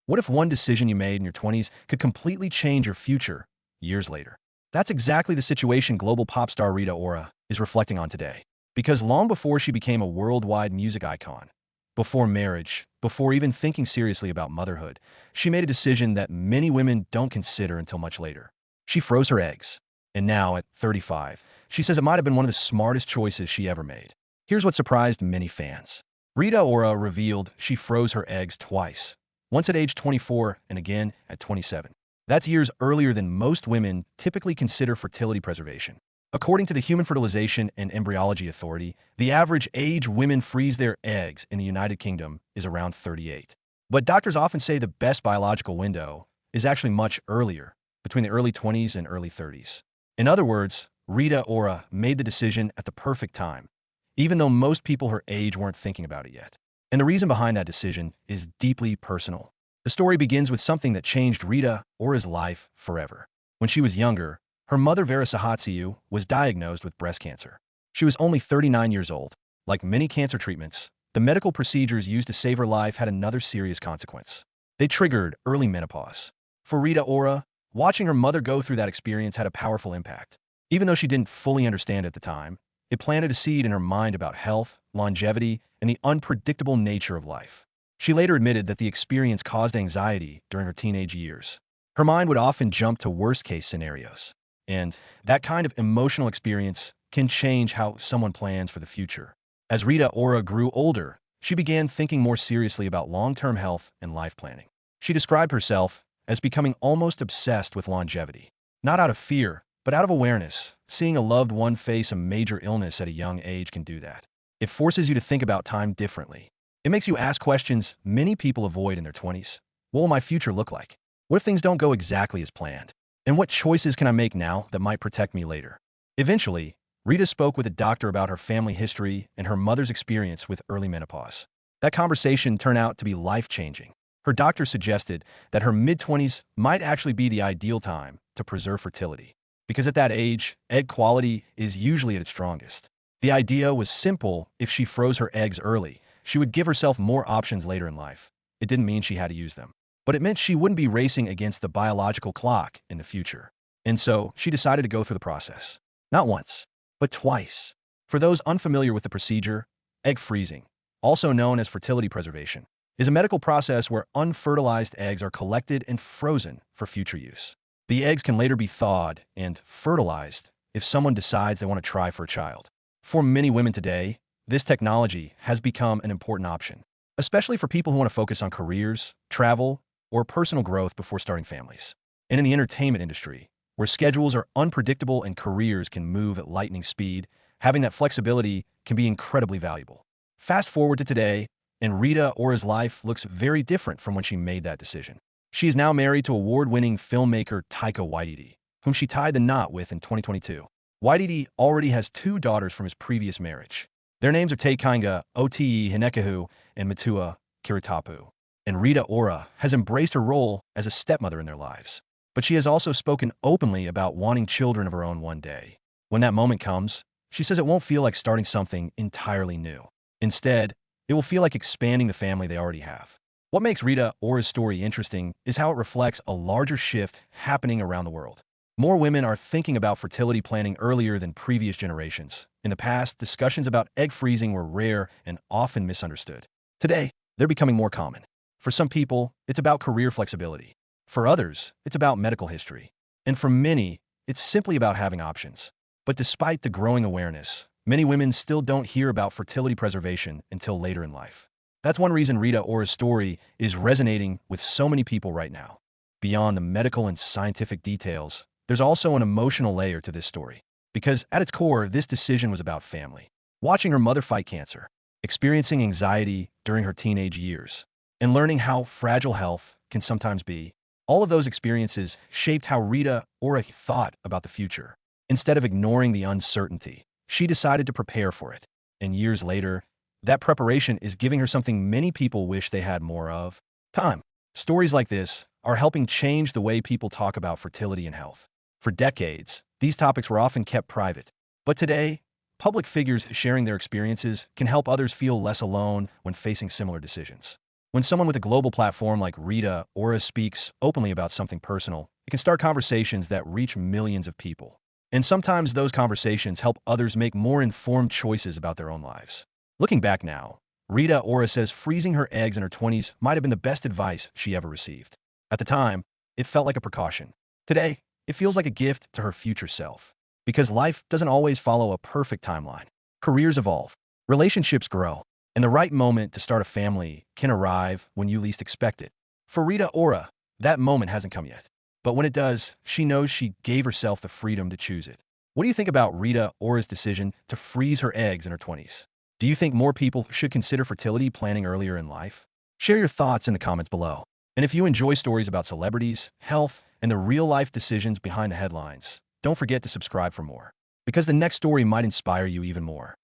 What if one decision you made in your 20s could completely change your future years later? That's exactly the situation global pop star Rita Ora is reflecting on today. Because long before she became a worldwide music icon, before marriage, before even thinking seriously about motherhood, she made a decision that many women don't consider until much later. She froze her eggs. And now, at 35, she says it might have been one of the smartest choices she ever made. Here's what surprised many fans. Rita Ora revealed she froze her eggs twice, once at age 24 and again at 27. That's years earlier than most women typically consider fertility preservation. According to the Human Fertilization and Embryology Authority, the average age women freeze their eggs in the United Kingdom is around 38. But doctors often say the best biological window is actually much earlier, between the early 20s and early 30s. In other words, Rita Ora made the decision at the perfect time, even though most people her age weren't thinking about it yet. And the reason behind that decision is deeply personal. The story begins with something that changed Rita Ora's life forever. When she was younger, her mother Vera Sahatsiu was diagnosed with breast cancer. She was only 39 years old. Like many cancer treatments, the medical procedures used to save her life had another serious consequence. They triggered early menopause. For Rita Ora, watching her mother go through that experience had a powerful impact. Even though she didn't fully understand at the time, it planted a seed in her mind about health, longevity, and the unpredictable nature of life. She later admitted that the experience caused anxiety during her teenage years. Her mind would often jump to worst-case scenarios. And that kind of emotional experience can change how someone plans for the future. As Rita Ora grew older, she began thinking more seriously about long-term health and life planning. She described herself as becoming almost obsessed with longevity. Not out of fear, but out of awareness. Seeing a loved one face a major illness at a young age can do that. It forces you to think about time differently. It makes you ask questions many people avoid in their 20s. What will my future look like? What if things don't go exactly as planned? And what choices can I make now that might protect me later? Eventually, Rita spoke with a doctor about her family history and her mother's experience with early menopause. That conversation turned out to be life-changing. Her doctor suggested that her mid-20s might actually be the ideal time to preserve fertility, because at that age, egg quality is usually at its strongest. The idea was simple: if she froze her eggs early, she would give herself more options later in life. It didn't mean she had to use them, but it meant she wouldn't be racing against the biological clock in the future. And so, she decided to go through the process. Not once, but twice. For those unfamiliar with the procedure, egg freezing, also known as fertility preservation, is a medical process where unfertilized eggs are collected and frozen for future use. The eggs can later be thawed and fertilized if someone decides they want to try for a child. For many women today, this technology has become an important option, especially for people who want to focus on careers, travel, or personal growth before starting families. And in the entertainment industry, where schedules are unpredictable and careers can move at lightning speed, having that flexibility can be incredibly valuable. Fast forward to today, and Rita Ora's life looks very different from when she made that decision. She is now married to award-winning filmmaker Taika Waititi, whom she tied the knot with in 2022. Waititi already has 2 daughters from his previous marriage. Their names are Taika Waititi Hinekahu and Matua Kiritapu. And Rita Ora has embraced her role as a stepmother in their lives. But she has also spoken openly about wanting children of her own one day. When that moment comes, she says it won't feel like starting something entirely new. Instead, it will feel like expanding the family they already have. What makes Rita Ora's story interesting is how it reflects a larger shift happening around the world. More women are thinking about fertility planning earlier than previous generations. In the past, discussions about egg freezing were rare and often misunderstood. Today, they're becoming more common. For some people, it's about career flexibility. For others, it's about medical history. And for many, it's simply about having options. But despite the growing awareness, many women still don't hear about fertility preservation until later in life. That's one reason Rita Ora's story is resonating with so many people right now. Beyond the medical and scientific details, there's also an emotional layer to this story. Because at its core, this decision was about family. Watching her mother fight cancer, experiencing anxiety during her teenage years, and learning how fragile health can sometimes be, all of those experiences shaped how Rita Ora thought about the future. Instead of ignoring the uncertainty, she decided to prepare for it. And years later, that preparation is giving her something many people wish they had more of: time. Stories like this are helping change the way people talk about fertility and health. For decades, these topics were often kept private. But today, public figures sharing their experiences can help others feel less alone when facing similar decisions. When someone with a global platform like Rita Ora speaks openly about something personal, it can start conversations that reach millions of people. And sometimes those conversations help others make more informed choices about their own lives. Looking back now, Rita Ora says freezing her eggs in her 20s might have been the best advice she ever received. At the time, it felt like a precaution. Today, it feels like a gift to her future self. Because life doesn't always follow a perfect timeline. Careers evolve, relationships grow, and the right moment to start a family can arrive when you least expect it. For Rita Ora, that moment hasn't come yet. But when it does, she knows she gave herself the freedom to choose it. What do you think about Rita Ora's decision to freeze her eggs in her 20s? Do you think more people should consider fertility planning earlier in life? Share your thoughts in the comments below. And if you enjoy stories about celebrities, health, and the real-life decisions behind the headlines, don't forget to subscribe for more. Because the next story might inspire you even more.